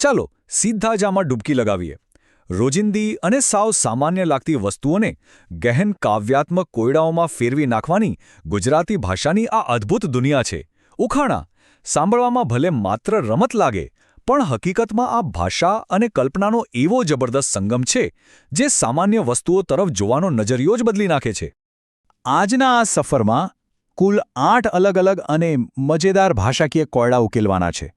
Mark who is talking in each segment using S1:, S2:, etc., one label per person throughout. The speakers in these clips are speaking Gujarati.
S1: ચાલો સીધા જ આમાં ડૂબકી લગાવીએ. રોજિંદી અને સાવ સામાન્ય લાગતી વસ્તુઓને ગહેન કાવ્યાત્મક કોયડાઓમાં ફેરવી નાખવાની ગુજરાતી ભાષાની આ અદ્ભુત દુનિયા છે. ઉખાણા સાંભળવામાં ભલે માત્ર રમત લાગે, પણ હકીકતમાં આ ભાષા અને કલ્પનાનો એવો જબરદસ્ત સંગમ છે જે સામાન્ય વસ્તુઓ તરફ જોવાનો નજરિયો જ બદલી નાખે છે. આજના આ સફરમાં કુલ 8 અલગ અલગ અને મજેદાર ભાષાકીય કોયડા ઉકેલવાના છે.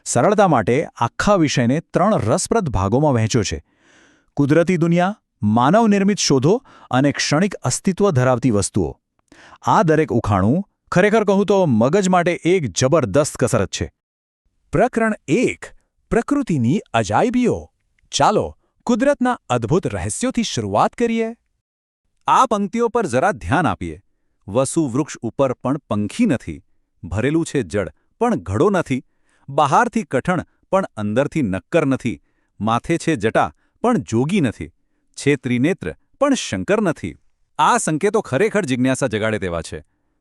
S1: સરળતા માટે આખા વિષયને 3 રસપ્રદ ભાગોમાં વહેંચ્યો છે: કુદરતી દુનિયા, માનવનિર્મિત શોધો અને ક્ષણિક અસ્તિત્વ ધરાવતી વસ્તુઓ. આ દરેક ઉખાણું ખરેખર કહું તો મગજ માટે એક જબરદસ્ત કસરત છે.
S2: પ્રકરણ 1: પ્રકૃતિની અજાયબીઓ. ચાલો કુદરતના અદ્ભુત રહસ્યોથી શરૂઆત કરીએ.
S3: આ પંક્તિઓ પર જરા ધ્યાન આપીએ. વસુ વૃક્ષ ઉપર પણ પંખી નથી, ભરેલું છે જળ પણ ઘડો નથી, બહારથી કઠણ પણ અંદરથી નક્કર નથી, માથે છે જટા પણ જોગી નથી, છે ત્રિનેત્ર પણ શંકર નથી. આ સંકેતો ખરેખર જિજ્ઞાસા જગાડે તેવા છે.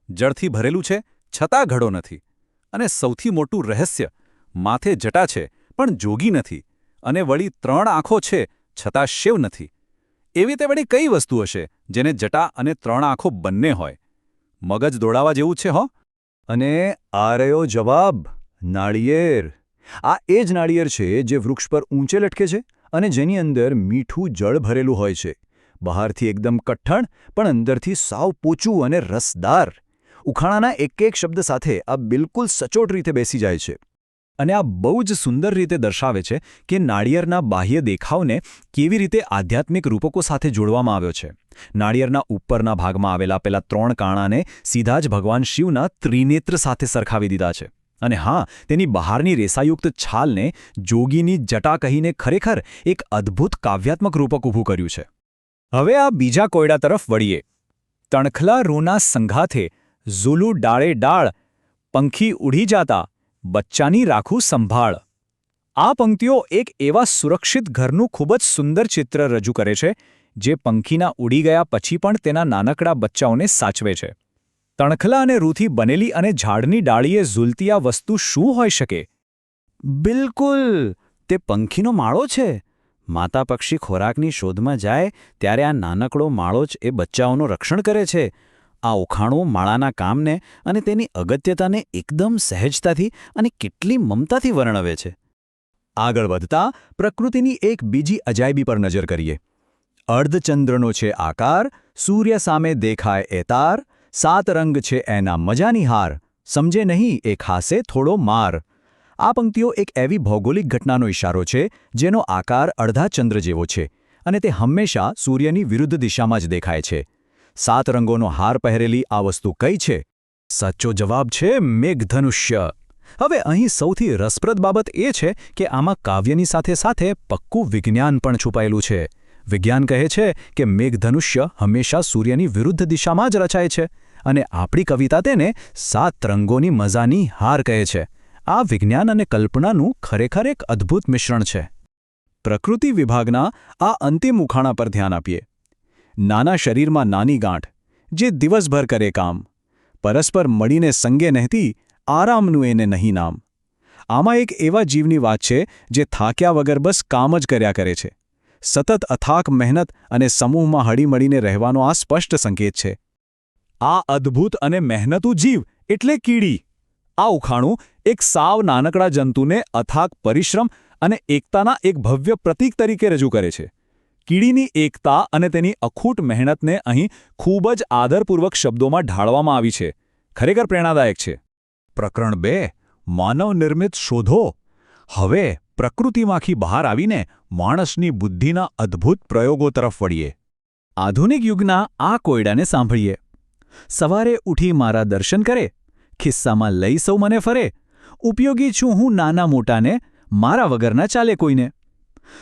S3: જળથી ભરેલું છે છતાં ઘડો નથી, અને સૌથી મોટું રહસ્ય, માથે જટા છે પણ જોગી નથી, અને વળી 3 આંખો છે છતાં શિવ નથી. એવી તે વળી કઈ વસ્તુ હશે જેને જટા અને 3 આંખો બંને હોય? મગજ દોડાવા જેવું છે હો.
S1: અને આ રહ્યો જવાબ: નાળિયેર. આ એ જ નાળિયેર છે જે વૃક્ષ પર ઊંચે લટકે છે અને જેની અંદર મીઠું જળ ભરેલું હોય છે. બહારથી એકદમ કઠણ પણ અંદરથી સાવ પોચું અને રસદાર. ઉખાણાના એક શબ્દ સાથે આ બિલકુલ સચોટ રીતે બેસી જાય છે. અને આ બહુ જ સુંદર રીતે દર્શાવે છે કે નાળિયેરના બાહ્ય દેખાવને કેવી રીતે આધ્યાત્મિક રૂપકો સાથે જોડવામાં આવ્યો છે. નાળિયેરના ઉપરના ભાગમાં આવેલા પેલા 3 કાણાને સીધા જ ભગવાન શિવના ત્રિનેત્ર સાથે સરખાવી દીધા છે. અને હા, તેની બહારની રેસાયુક્ત છાલને જોગીની જટા કહીને ખરેખર એક અદ્ભુત કાવ્યાત્મક રૂપક ઊભું કર્યું છે. હવે આ બીજા કોયડા તરફ વળીએ. તણખલા રૂના સંઘાથે ઝૂલું ડાળે ડાળ, પંખી ઉડી જાતા, બચ્ચાની રાખું સંભાળ. આ પંક્તિઓ એક એવા સુરક્ષિત ઘરનું ખૂબ જ સુંદર ચિત્ર રજૂ કરે છે જે પંખીના ઉડી ગયા પછી પણ તેના નાનકડા બચ્ચાઓને સાચવે છે. તણખલા અને રૂથી બનેલી અને ઝાડની ડાળીએ ઝૂલતી આ વસ્તુ શું હોઈ શકે?
S3: બિલકુલ, તે પંખીનો માળો છે. માતા પક્ષી ખોરાકની શોધમાં જાય ત્યારે આ નાનકડો માળો જ એ બચ્ચાઓનું રક્ષણ કરે છે. આ ઉખાણું માળાના કામને અને તેની અગત્યતાને એકદમ સહેજતાથી અને કેટલી મમતાથી વર્ણવે છે.
S1: આગળ વધતા પ્રકૃતિની એક બીજી અજાયબી પર નજર કરીએ. અર્ધચંદ્રનો છે આકાર, સૂર્ય સામે દેખાય એ તાર, 7 રંગ છે એના મજાની હાર, સમજે નહીં એ ખાસે થોડો માર. આ પંક્તિઓ એક એવી ભૌગોલિક ઘટનાનો ઇશારો છે જેનો આકાર અડધા ચંદ્ર જેવો છે અને તે હંમેશા સૂર્યની વિરુદ્ધ દિશામાં જ દેખાય છે. 7 રંગોનો હાર પહેરેલી આ વસ્તુ કઈ છે? સાચો જવાબ છે મેઘધનુષ્ય. હવે અહીં સૌથી રસપ્રદ બાબત એ છે કે આમાં કાવ્યની સાથે સાથે પક્કું વિજ્ઞાન પણ છુપાયેલું છે. વિજ્ઞાન કહે છે કે મેઘધનુષ્ય હંમેશા સૂર્યની વિરુદ્ધ દિશામાં જ રચાય છે અને આપણી કવિતા તેને 7 રંગોની મજાની હાર કહે છે. આ વિજ્ઞાન અને કલ્પનાનું ખરેખર એક અદ્ભુત મિશ્રણ છે. પ્રકૃતિ વિભાગના આ અંતિમ ઉખાણા પર ધ્યાન આપીએ. નાના શરીરમાં નાની ગાંઠ, જે દિવસભર કરે કામ, પરસ્પર મળીને સંગે નહેતી, આરામનું એને નહીં નામ. આમાં એક એવા જીવની વાત છે જે થાક્યા વગર બસ કામ જ કર્યા કરે છે. સતત અથાક મહેનત અને સમૂહમાં હળીમળીને રહેવાનો આ સ્પષ્ટ સંકેત છે. આ અદ્ભુત અને મહેનતુ જીવ એટલે કીડી. આ ઉખાણું એક સાવ નાનકડા જંતુને અથાક પરિશ્રમ અને એકતાના એક ભવ્ય પ્રતીક તરીકે રજૂ કરે છે. કીડીની એકતા અને તેની અખૂટ મહેનતને અહીં ખૂબ જ આદરપૂર્વક શબ્દોમાં ઢાળવામાં આવી છે. ખરેખર પ્રેરણાદાયક છે. પ્રકરણ 2: માનવનિર્મિત શોધો. હવે પ્રકૃતિમાંથી બહાર આવીને માણસની બુદ્ધિના અદ્ભુત પ્રયોગો તરફ વળીએ. આધુનિક યુગના આ કોયડાને સાંભળીએ. સવારે ઉઠી મારા દર્શન કરે, ખિસ્સામાં લઈ સૌ મને ફરે, ઉપયોગી છું હું નાના મોટાને, મારા વગરના ચાલે કોઈને.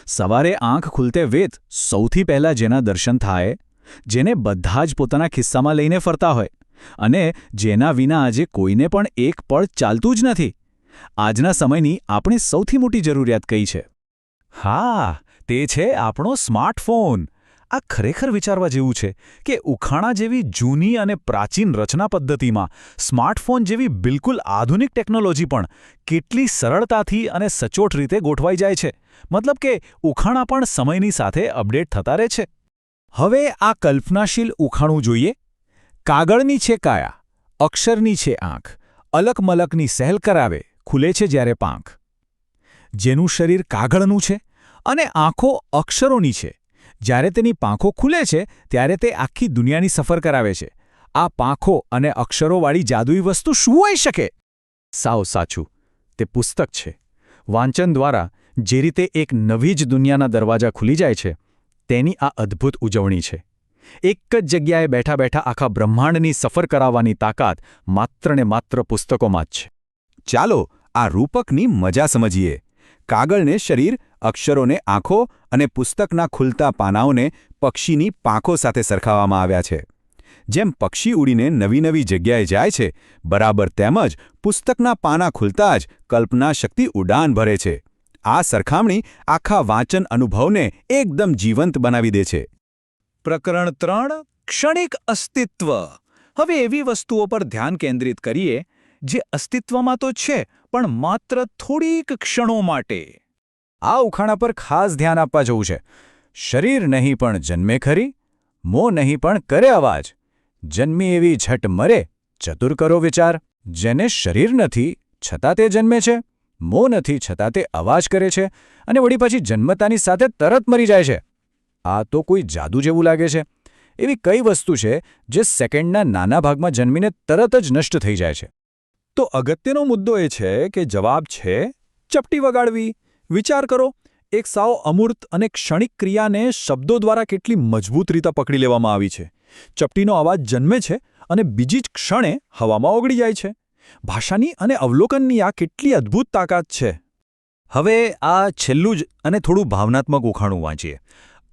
S1: સવારે આંખ ખુલતે વેત સૌથી પહેલાં જેના દર્શન થાય, જેને બધા જ પોતાના ખિસ્સામાં લઈને ફરતા હોય અને જેના વિના આજે કોઈને પણ એક પળ ચાલતું જ નથી. આજના સમયની આપણી સૌથી મોટી જરૂરિયાત કઈ છે? હા, તે છે આપણો સ્માર્ટફોન.
S3: આ ખરેખર વિચારવા જેવું છે કે ઉખાણા જેવી જૂની અને પ્રાચીન રચના પદ્ધતિમાં સ્માર્ટફોન જેવી બિલકુલ આધુનિક ટેકનોલોજી પણ કેટલી સરળતાથી અને સચોટ રીતે ગોઠવાઈ જાય છે. મતલબ કે ઉખાણા પણ સમયની સાથે અપડેટ થતા રહે છે. હવે આ કલ્પનાશીલ ઉખાણું જોઈએ. કાગળની છે કાયા, અક્ષરની છે આંખ, અલકમલકની સહેલ કરાવે, ખુલે છે જ્યારે પાંખ. જેનું શરીર કાગળનું છે અને આંખો અક્ષરોની છે, જ્યારે તેની પાંખો ખુલે છે ત્યારે તે આખી દુનિયાની સફર કરાવે છે. આ પાંખો અને અક્ષરોવાળી જાદુઈ વસ્તુ શું હોઈ શકે? સાવ સાચું, તે પુસ્તક છે. વાંચન દ્વારા જે રીતે એક નવી જ દુનિયાના દરવાજા ખુલી જાય છે, તેની આ અદ્ભુત ઉજવણી છે. એક જ જગ્યાએ બેઠા બેઠા આખા બ્રહ્માંડની સફર કરાવવાની તાકાત માત્ર ને માત્ર પુસ્તકોમાં જ છે. ચાલો આ રૂપકની મજા સમજીએ. કાગળને શરીર, અક્ષરોને આંખો અને પુસ્તકના ખુલતા પાનાઓને પક્ષીની પાંખો સાથે સરખાવવામાં આવ્યા છે. જેમ પક્ષી ઉડીને નવી નવી જગ્યાએ જાય છે, બરાબર તેમ જ પુસ્તકના પાના ખુલતા જ કલ્પના શક્તિ ઉડાન ભરે છે. આ સરખામણી આખા વાંચન અનુભવને એકદમ જીવંત બનાવી દે છે. પ્રકરણ 3 ક્ષણિક અસ્તિત્વ. હવે એવી વસ્તુઓ પર ધ્યાન કેન્દ્રિત કરીએ જે અસ્તિત્વમાં તો છે પણ માત્ર થોડીક ક્ષણો માટે. આ ઉખાણા પર ખાસ ધ્યાન આપવા જવું છે. શરીર નહીં પણ જન્મે ખરી, મોં નહીં પણ કરે અવાજ, જન્મી એવી ઝટ મરે, ચતુર કરો વિચાર. જેને શરીર નથી છતાં તે જન્મે છે, મોં નથી છતાં તે અવાજ કરે છે અને વળી પાછી જન્મતાની સાથે તરત મરી જાય છે. આ તો કોઈ જાદુ જેવું લાગે છે. એવી કઈ વસ્તુ છે જે સેકન્ડના નાના ભાગમાં જન્મીને તરત જ નષ્ટ થઈ જાય છે? તો અગત્યનો મુદ્દો એ છે કે જવાબ છે ચપટી વગાડવી. વિચાર કરો, એક સાવ અમૂર્ત અને ક્ષણિક ક્રિયાને શબ્દો દ્વારા કેટલી મજબૂત રીતે પકડી લેવામાં આવી છે. ચપટીનો અવાજ જન્મે છે અને બીજી જ ક્ષણે હવામાં ઓગળી જાય છે. ભાષાની અને અવલોકનની આ કેટલી અદ્ભુત તાકાત છે. હવે આ છેલ્લું જ અને થોડું ભાવનાત્મક ઉખાણું વાંચીએ.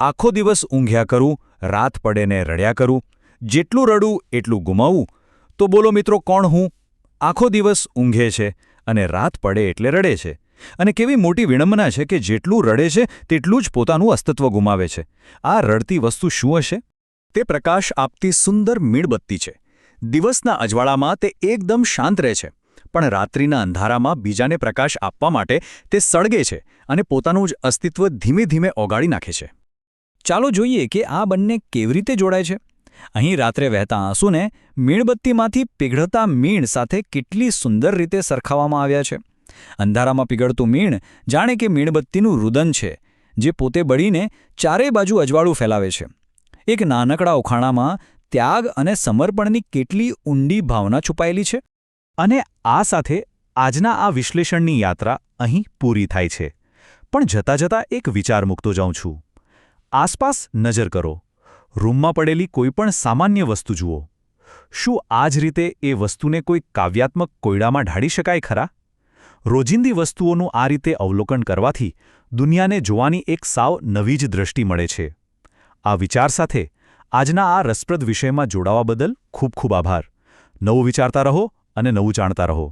S3: આખો દિવસ ઊંઘ્યા કરું, રાત પડે ને રડ્યા કરું, જેટલું રડું એટલું ગુમાવું. તો બોલો મિત્રો, કોણ હું? આખો દિવસ ઊંઘે છે અને રાત પડે એટલે રડે છે. અને કેવી મોટી વિડંબના છે કે જેટલું રડે છે તેટલું જ પોતાનું અસ્તિત્વ ગુમાવે છે. આ રડતી વસ્તુ શું હશે? તે પ્રકાશ આપતી સુંદર મીણબત્તી છે. દિવસના અજવાળામાં તે એકદમ શાંત રહે છે, પણ રાત્રિના અંધારામાં બીજાને પ્રકાશ આપવા માટે તે સળગે છે અને પોતાનું જ અસ્તિત્વ ધીમે ધીમે ઓગાળી નાખે છે. ચાલો જોઈએ કે આ બંને કેવી રીતે જોડાય છે. અહીં રાત્રે વહેતા આંસુને મીણબત્તીમાંથી પીગળતા મીણ સાથે કેટલી સુંદર રીતે સરખાવવામાં આવ્યા છે. અંધારામાં પીગળતું મીણ જાણે કે મીણબત્તીનું રુદન છે, જે પોતે બળીને ચારે બાજુ અજવાળું ફેલાવે છે. એક નાનકડા ઉખાણામાં ત્યાગ અને સમર્પણની કેટલી ઊંડી ભાવના છુપાયેલી છે. અને આ સાથે આજના આ વિશ્લેષણની યાત્રા અહીં પૂરી થાય છે. પણ જતાં જતાં એક વિચાર મૂકતો જાઉં છું. આસપાસ નજર કરો. રૂમમાં પડેલી કોઈ પણ સામાન્ય વસ્તુ જુઓ. શું આ જ રીતે એ વસ્તુને કોઈ કાવ્યાત્મક કોયડામાં ઢાળી શકાય ખરા? રોજિંદી વસ્તુઓનું આ રીતે અવલોકન કરવાથી દુનિયાને જોવાની એક સાવ નવી જ દૃષ્ટિ મળે છે. આ વિચાર સાથે આજના આ રસપ્રદ વિષયમાં જોડાવા બદલ ખૂબ ખૂબ આભાર. નવું વિચારતા રહો અને નવું જાણતા રહો.